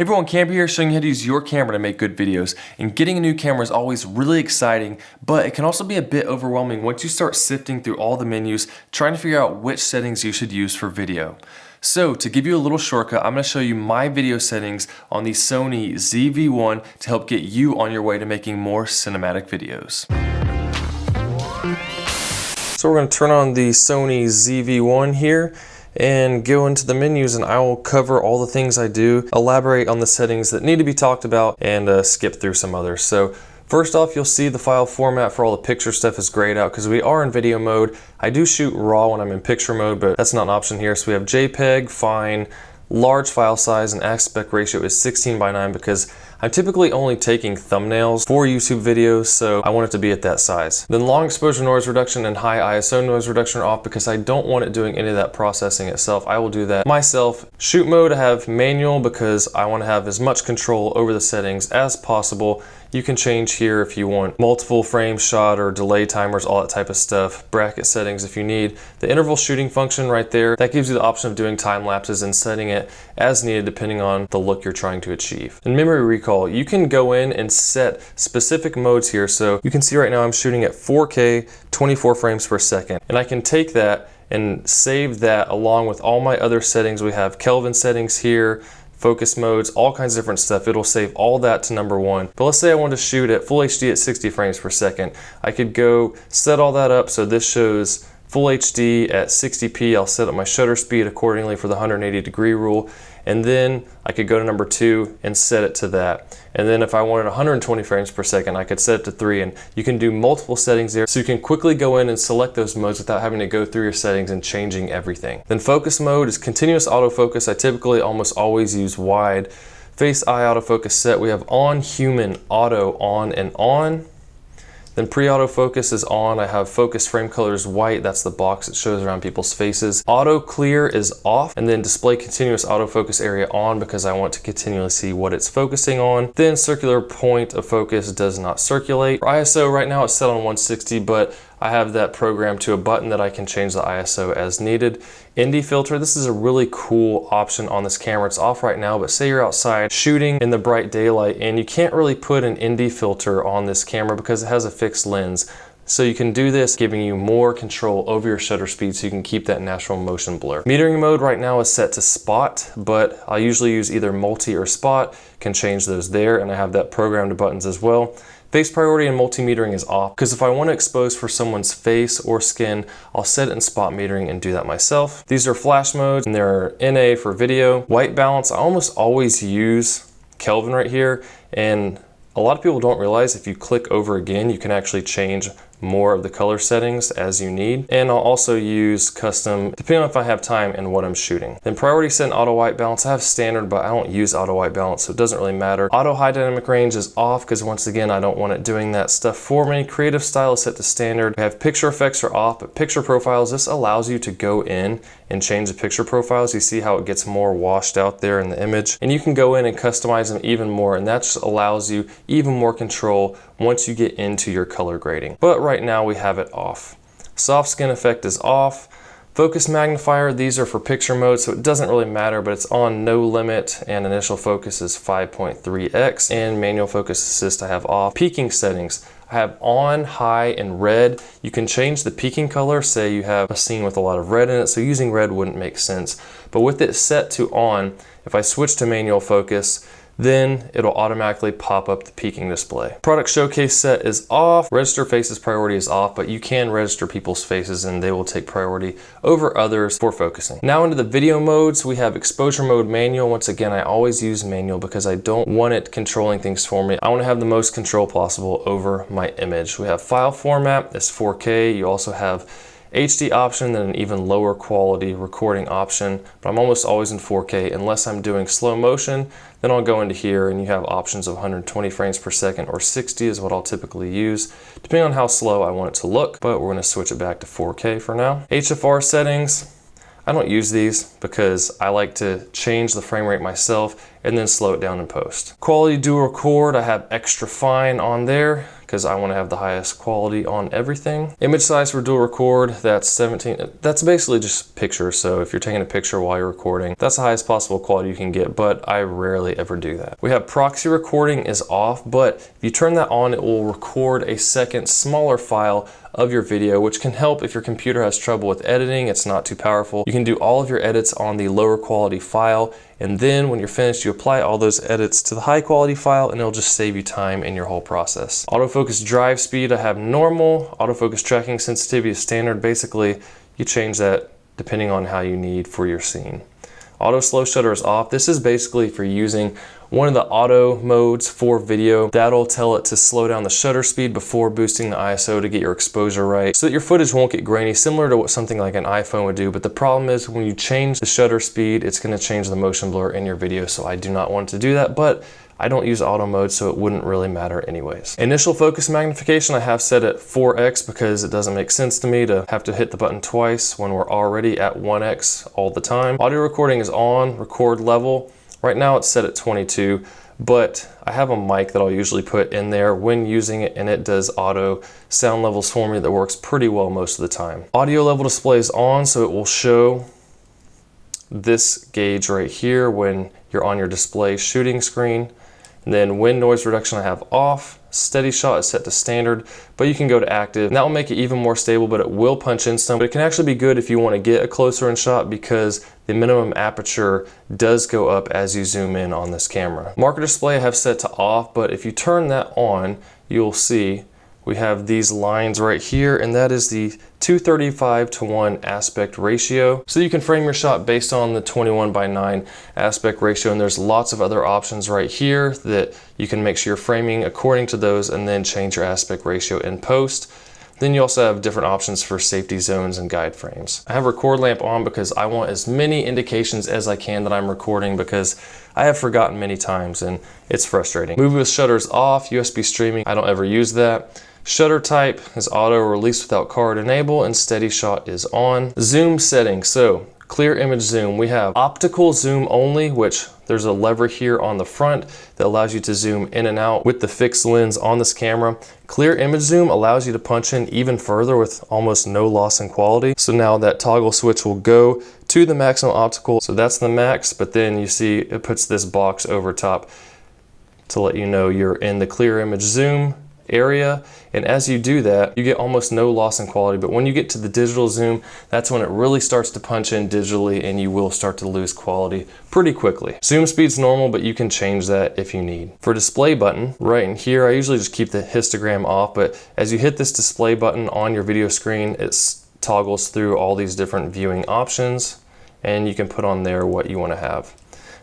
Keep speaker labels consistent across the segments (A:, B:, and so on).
A: Hey everyone, Camber here, showing you how to use your camera to make good videos. And getting a new camera is always really exciting, but it can also be a bit overwhelming once you start sifting through all the menus, trying to figure out which settings you should use for video. So to give you a little shortcut, I'm going to show you my video settings on the Sony ZV-1 to help get you on your way to making more cinematic videos. So we're going to turn on the Sony ZV-1 here and go into the menus, and I will cover all the things I do, elaborate on the settings that need to be talked about, and skip through some others. So first off, you'll see the file format for all the picture stuff is grayed out because we are in video mode. I do shoot RAW when I'm in picture mode, but that's not an option here. So we have JPEG, fine, large file size, and aspect ratio is 16:9 because I'm typically only taking thumbnails for YouTube videos, so I want it to be at that size. Then long exposure noise reduction and high ISO noise reduction are off because I don't want it doing any of that processing itself. I will do that myself. Shoot mode I have manual because I want to have as much control over the settings as possible. You can change here if you want multiple frame shot or delay timers, all that type of stuff. Bracket settings if you need. The interval shooting function right there, that gives you the option of doing time lapses and setting it as needed depending on the look you're trying to achieve. And memory recall, you can go in and set specific modes here. So you can see right now I'm shooting at 4K, 24 frames per second. And I can take that and save that along with all my other settings. We have Kelvin settings here, focus modes, all kinds of different stuff. It'll save all that to number one. But let's say I want to shoot at full HD at 60 frames per second. I could go set all that up so this shows full HD at 60p. I'll set up my shutter speed accordingly for the 180-degree rule. And then I could go to number 2 and set it to that. And then if I wanted 120 frames per second, I could set it to 3. And you can do multiple settings there, so you can quickly go in and select those modes without having to go through your settings and changing everything. Then focus mode is continuous autofocus. I typically almost always use wide. Face eye autofocus set. We have on, human, auto, on, and on. Then pre-autofocus is on. I have focus frame colors white. That's the box that shows around people's faces. Auto clear is off. And then display continuous autofocus area on because I want to continually see what it's focusing on. Then circular point of focus does not circulate. For ISO right now it's set on 160, but I have that programmed to a button that I can change the ISO as needed. ND filter, this is a really cool option on this camera. It's off right now, but say you're outside shooting in the bright daylight and you can't really put an ND filter on this camera because it has a fixed lens. So you can do this, giving you more control over your shutter speed so you can keep that natural motion blur. Metering mode right now is set to spot, but I usually use either multi or spot. Can change those there, and I have that programmed to buttons as well. Face priority and multi-metering is off because if I want to expose for someone's face or skin, I'll set it in spot metering and do that myself. These are flash modes and they're NA for video. White balance, I almost always use Kelvin right here, and a lot of people don't realize if you click over again, you can actually change more of the color settings as you need. And I'll also use custom, depending on if I have time and what I'm shooting. Then priority set and auto white balance. I have standard, but I don't use auto white balance, so it doesn't really matter. Auto high dynamic range is off because once again, I don't want it doing that stuff for me. Creative style is set to standard. We have picture effects are off, but picture profiles, this allows you to go in and change the picture profiles. You see how it gets more washed out there in the image. And you can go in and customize them even more, and that just allows you even more control once you get into your color grading. But right now we have it off. Soft skin effect is off. Focus magnifier, these are for picture mode, so it doesn't really matter, but it's on no limit, and initial focus is 5.3x, and manual focus assist I have off. Peaking settings, I have on, high, and red. You can change the peaking color, say you have a scene with a lot of red in it, so using red wouldn't make sense. But with it set to on, if I switch to manual focus, then it'll automatically pop up the peaking display. Product showcase set is off. Register faces priority is off, but you can register people's faces and they will take priority over others for focusing. Now into the video modes, we have exposure mode manual. Once again, I always use manual because I don't want it controlling things for me. I want to have the most control possible over my image. We have file format, it's 4K. You also have HD option, then an even lower quality recording option, but I'm almost always in 4K unless I'm doing slow motion. Then I'll go into here and you have options of 120 frames per second or 60 is what I'll typically use, depending on how slow I want it to look, but we're going to switch it back to 4K for now. Hfr settings, I don't use these because I like to change the frame rate myself and then slow it down in post. Quality dual record, I have extra fine on there. because I want to have the highest quality on everything. Image size for dual record, that's 17. That's basically just pictures. So if you're taking a picture while you're recording, that's the highest possible quality you can get, but I rarely ever do that. We have proxy recording is off, but if you turn that on, it will record a second smaller file of your video, which can help if your computer has trouble with editing. It's not too powerful. You can do all of your edits on the lower quality file, and then when you're finished, you apply all those edits to the high quality file, and it'll just save you time in your whole process. Autofocus drive speed, I have normal. Autofocus tracking sensitivity is standard. Basically, you change that depending on how you need for your scene. Auto slow shutter is off. This is basically for using one of the auto modes for video. That'll tell it to slow down the shutter speed before boosting the ISO to get your exposure right, so that your footage won't get grainy, similar to what something like an iPhone would do. But the problem is when you change the shutter speed, it's going to change the motion blur in your video, so I do not want to do that, but I don't use auto mode, so it wouldn't really matter anyways. Initial focus magnification I have set at 4x because it doesn't make sense to me to have to hit the button twice when we're already at 1x all the time. Audio recording is on, record level. Right now it's set at 22, but I have a mic that I'll usually put in there when using it, and it does auto sound levels for me that works pretty well most of the time. Audio level display is on, so it will show this gauge right here when you're on your display shooting screen. And then wind noise reduction I have off. Steady shot is set to standard, but you can go to active. And that will make it even more stable, but it will punch in some. But it can actually be good if you want to get a closer in shot because the minimum aperture does go up as you zoom in on this camera. Marker display I have set to off, but if you turn that on, you'll see we have these lines right here, and that is the 235:1 aspect ratio. So you can frame your shot based on the 21:9 aspect ratio, and there's lots of other options right here that you can make sure you're framing according to those and then change your aspect ratio in post. Then you also have different options for safety zones and guide frames. I have record lamp on because I want as many indications as I can that I'm recording, because I have forgotten many times and it's frustrating. Movie with shutters off, USB streaming, I don't ever use that. Shutter type is auto, release without card enable, and steady shot is on. Zoom settings, so clear image zoom. We have optical zoom only, which there's a lever here on the front that allows you to zoom in and out with the fixed lens on this camera. Clear image zoom allows you to punch in even further with almost no loss in quality. So now that toggle switch will go to the maximum optical. So that's the max, but then you see it puts this box over top to let you know you're in the clear image zoom area, and as you do that you get almost no loss in quality. But when you get to the digital zoom, that's when it really starts to punch in digitally and you will start to lose quality pretty quickly. Zoom speed's normal, but you can change that if you need. For display button, right in here, I usually just keep the histogram off, but as you hit this display button on your video screen, it toggles through all these different viewing options, and you can put on there what you want to have.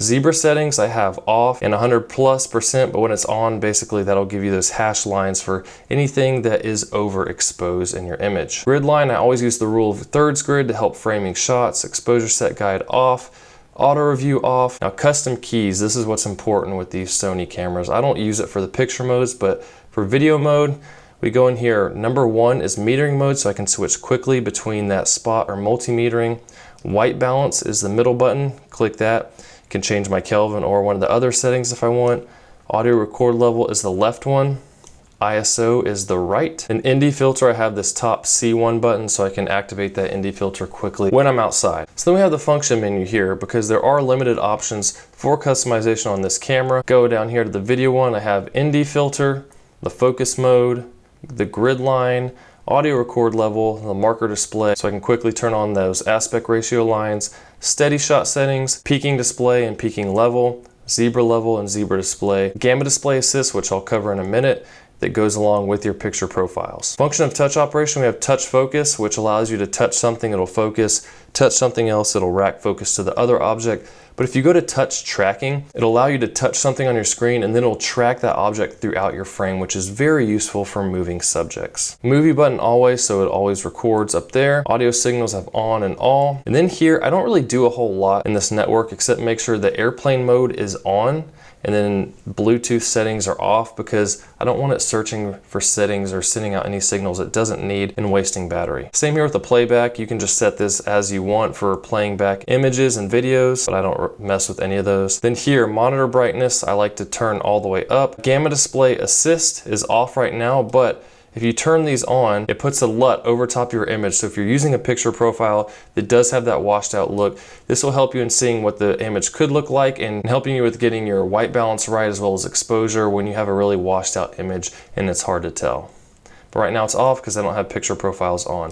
A: Zebra settings I have off and 100+%, but when it's on, basically that'll give you those hash lines for anything that is overexposed in your image. Grid line, I always use the rule of thirds grid to help framing shots. Exposure set guide off. Auto review off. Now custom keys, this is what's important with these Sony cameras. I don't use it for the picture modes, but for video mode, we go in here. Number 1 is metering mode, so I can switch quickly between that spot or multimetering. White balance is the middle button, click that. Can change my Kelvin or one of the other settings if I want. Audio record level is the left one. ISO is the right. An ND filter, I have this top C1 button, so I can activate that ND filter quickly when I'm outside. So then we have the function menu here, because there are limited options for customization on this camera. Go down here to the video one, I have ND filter, the focus mode, the grid line, audio record level, the marker display, so I can quickly turn on those aspect ratio lines, steady shot settings, peaking display and peaking level, zebra level and zebra display, gamma display assist, which I'll cover in a minute, that goes along with your picture profiles. Function of touch operation, we have touch focus, which allows you to touch something, it'll focus, touch something else, it'll rack focus to the other object. But if you go to touch tracking, it'll allow you to touch something on your screen and then it'll track that object throughout your frame, which is very useful for moving subjects. Movie button always, so it always records up there. Audio signals have on and all. And then here, I don't really do a whole lot in this network except make sure the airplane mode is on, and then Bluetooth settings are off, because I don't want it searching for settings or sending out any signals it doesn't need and wasting battery. Same here with the playback. You can just set this as you you want for playing back images and videos, but I don't mess with any of those. Then here, monitor brightness, I like to turn all the way up. Gamma display assist is off right now, but if you turn these on, it puts a LUT over top your image. So if you're using a picture profile that does have that washed out look, this will help you in seeing what the image could look like and helping you with getting your white balance right as well as exposure when you have a really washed out image and it's hard to tell. But right now it's off because I don't have picture profiles on.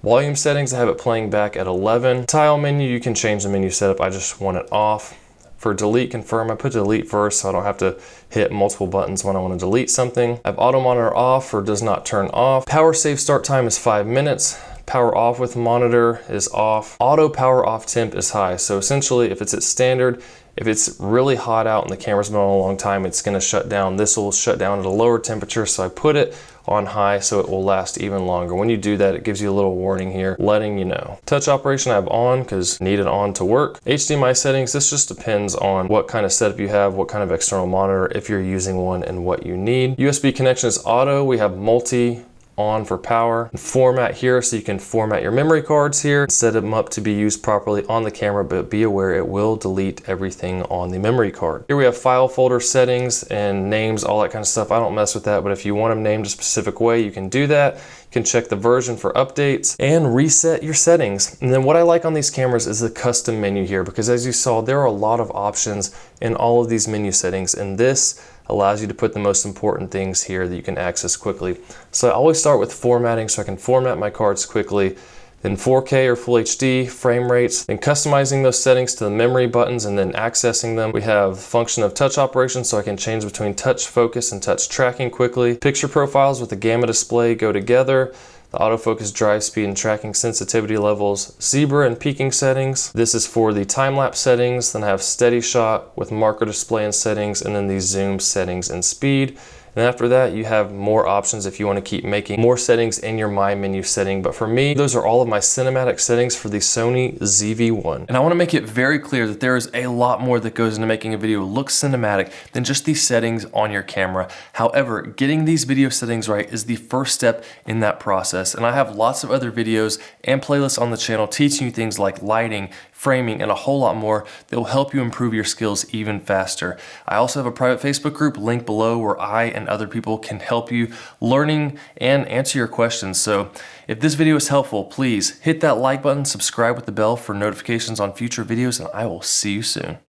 A: Volume settings, I have it playing back at 11. Tile menu, you can change the menu setup. I just want it off. For delete confirm, I put delete first so I don't have to hit multiple buttons when I want to delete something. I have auto monitor off or does not turn off. Power save start time is 5 minutes. Power off with monitor is off. Auto power off temp is high. So essentially if it's at standard, if it's really hot out and the camera's been on a long time, it's gonna shut down. This will shut down at a lower temperature, so I put it on high so it will last even longer. When you do that, it gives you a little warning here, letting you know. Touch operation I have on because need it on to work. HDMI settings, this just depends on what kind of setup you have, what kind of external monitor, if you're using one and what you need. USB connection is auto. We have multi on for power. Format here, so you can format your memory cards here, set them up to be used properly on the camera, but be aware it will delete everything on the memory card. Here we have file folder settings and names, all that kind of stuff. I don't mess with that, but if you want them named a specific way, you can do that. You can check the version for updates and reset your settings. And then what I like on these cameras is the custom menu here, because as you saw, there are a lot of options in all of these menu settings, and this allows you to put the most important things here that you can access quickly. So I always start with formatting so I can format my cards quickly, then 4K or Full HD, frame rates, and customizing those settings to the memory buttons and then accessing them. We have function of touch operation so I can change between touch focus and touch tracking quickly. Picture profiles with the gamma display go together. The autofocus drive speed and tracking sensitivity levels, zebra and peaking settings. This is for the time-lapse settings. Then I have steady shot with marker display and settings, and then the zoom settings and speed. And after that, you have more options if you want to keep making more settings in your My Menu setting. But for me, those are all of my cinematic settings for the Sony ZV-1. And I want to make it very clear that there is a lot more that goes into making a video look cinematic than just these settings on your camera. However, getting these video settings right is the first step in that process. And I have lots of other videos and playlists on the channel teaching you things like lighting, framing, and a whole lot more that will help you improve your skills even faster. I also have a private Facebook group linked below where I and other people can help you learning and answer your questions. So if this video is helpful, please hit that like button, subscribe with the bell for notifications on future videos, and I will see you soon.